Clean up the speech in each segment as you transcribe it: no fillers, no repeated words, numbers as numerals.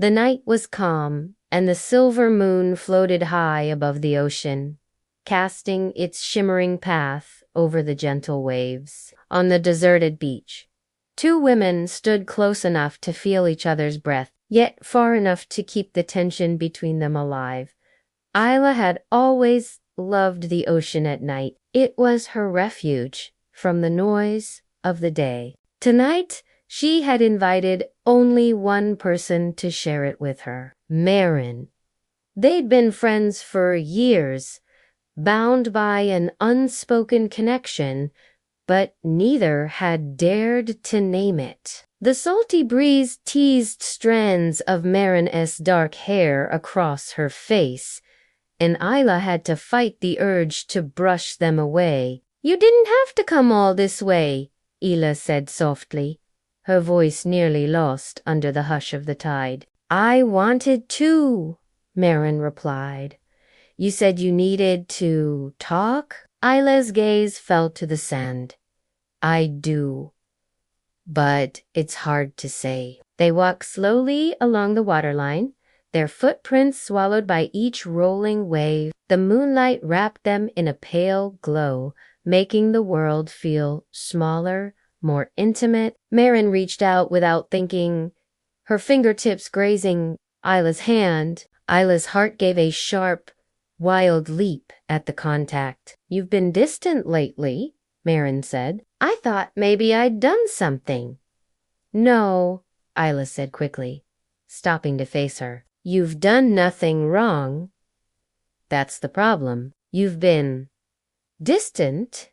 The night was calm, and the silver moon floated high above the ocean, casting its shimmering path over the gentle waves. On the deserted beach, two women stood close enough to feel each other's breath, yet far enough to keep the tension between them alive. Isla had always loved the ocean at night. It was her refuge from the noise of the day. Tonight, she had invited only one person to share it with her, Maren. They'd been friends for years, bound by an unspoken connection, but neither had dared to name it. The salty breeze teased strands of Maren's dark hair across her face, and Isla had to fight the urge to brush them away. "You didn't have to come all this way," Isla said softly, her voice nearly lost under the hush of the tide. "I wanted to," Maren replied. "You said you needed to talk?" Isla's gaze fell to the sand. "I do, but it's hard to say." They walked slowly along the waterline, their footprints swallowed by each rolling wave. The moonlight wrapped them in a pale glow, making the world feel smaller, more intimate. Maren reached out without thinking, her fingertips grazing Isla's hand. Isla's heart gave a sharp, wild leap at the contact. "You've been distant lately," Maren said. "I thought maybe I'd done something." "No," Isla said quickly, stopping to face her. "You've done nothing wrong. That's the problem. You've been distant,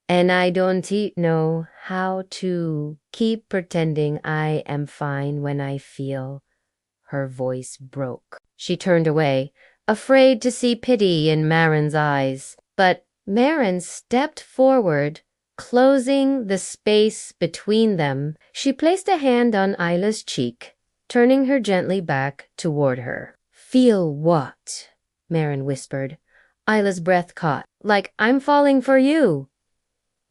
and I don't know how to keep pretending I am fine when I feel." Her voice broke. She turned away, afraid to see pity in Maren's eyes. But Maren stepped forward, closing the space between them. She placed a hand on Isla's cheek, turning her gently back toward her. "Feel what?" Maren whispered. Isla's breath caught. "Like I'm falling for you.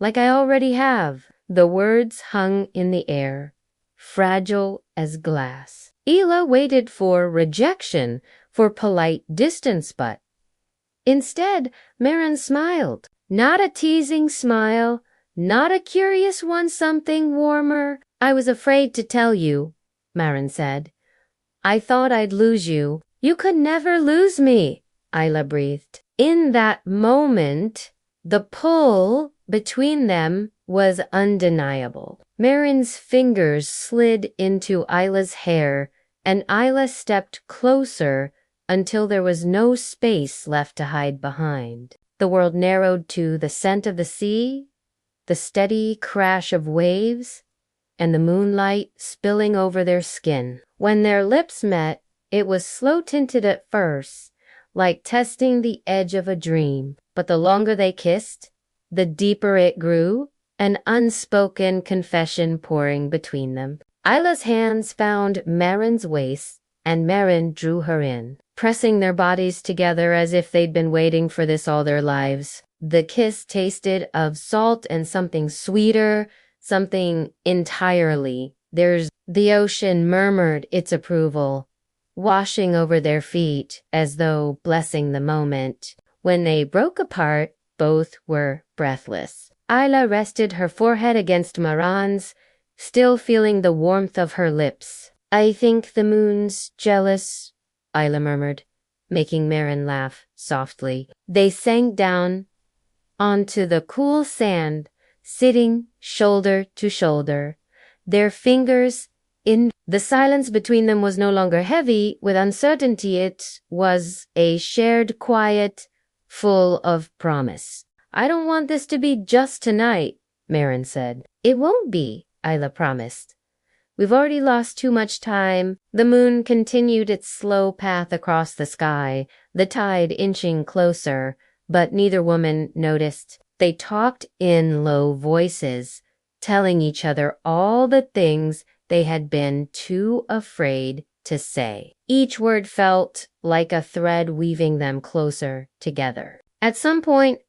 Like I already have." The words hung in the air, fragile as glass. Isla waited for rejection, for polite distance, but instead, Maren smiled. Not a teasing smile, not a curious one, something warmer. "I was afraid to tell you," Maren said. "I thought I'd lose you." "You could never lose me," Isla breathed. In that moment, the pull between them was undeniable. Maren's fingers slid into Isla's hair, and Isla stepped closer until there was no space left to hide behind. The world narrowed to the scent of the sea, the steady crash of waves, and the moonlight spilling over their skin. When their lips met, it was slow-tinted at first, like testing the edge of a dream. But the longer they kissed, the deeper it grew, an unspoken confession pouring between them. Isla's hands found Maren's waist, and Maren drew her in, pressing their bodies together as if they'd been waiting for this all their lives. The kiss tasted of salt and something sweeter, something entirely. The ocean murmured its approval, washing over their feet as though blessing the moment. When they broke apart, both were breathless. Isla rested her forehead against Maren's, still feeling the warmth of her lips. "I think the moon's jealous," Isla murmured, making Maren laugh softly. They sank down onto the cool sand, sitting shoulder to shoulder, their fingers in. The silence between them was no longer heavy with uncertainty. It was a shared quiet, full of promise. "I don't want this to be just tonight," Maren said. "It won't be," Isla promised. "We've already lost too much time." The moon continued its slow path across the sky, the tide inching closer, but neither woman noticed. They talked in low voices, telling each other all the things they had been too afraid to say. Each word felt like a thread weaving them closer together. At some point,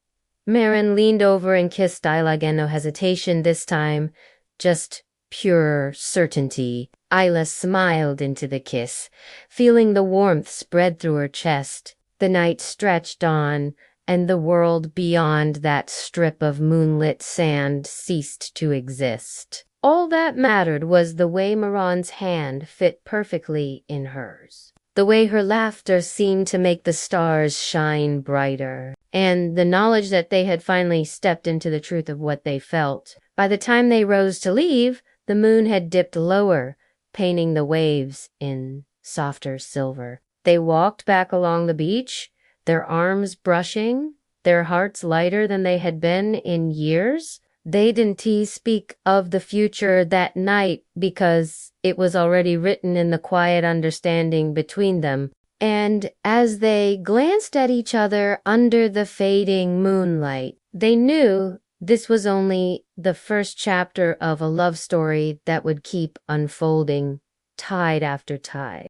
Maren leaned over and kissed Isla again, no hesitation this time, just pure certainty. Isla smiled into the kiss, feeling the warmth spread through her chest. The night stretched on, and the world beyond that strip of moonlit sand ceased to exist. All that mattered was the way Moran's hand fit perfectly in hers, the way her laughter seemed to make the stars shine brighter, and the knowledge that they had finally stepped into the truth of what they felt. By the time they rose to leave, the moon had dipped lower, painting the waves in softer silver. They walked back along the beach, their arms brushing, their hearts lighter than they had been in years. They didn't speak of the future that night because it was already written in the quiet understanding between them. And as they glanced at each other under the fading moonlight, they knew this was only the first chapter of a love story that would keep unfolding, tide after tide.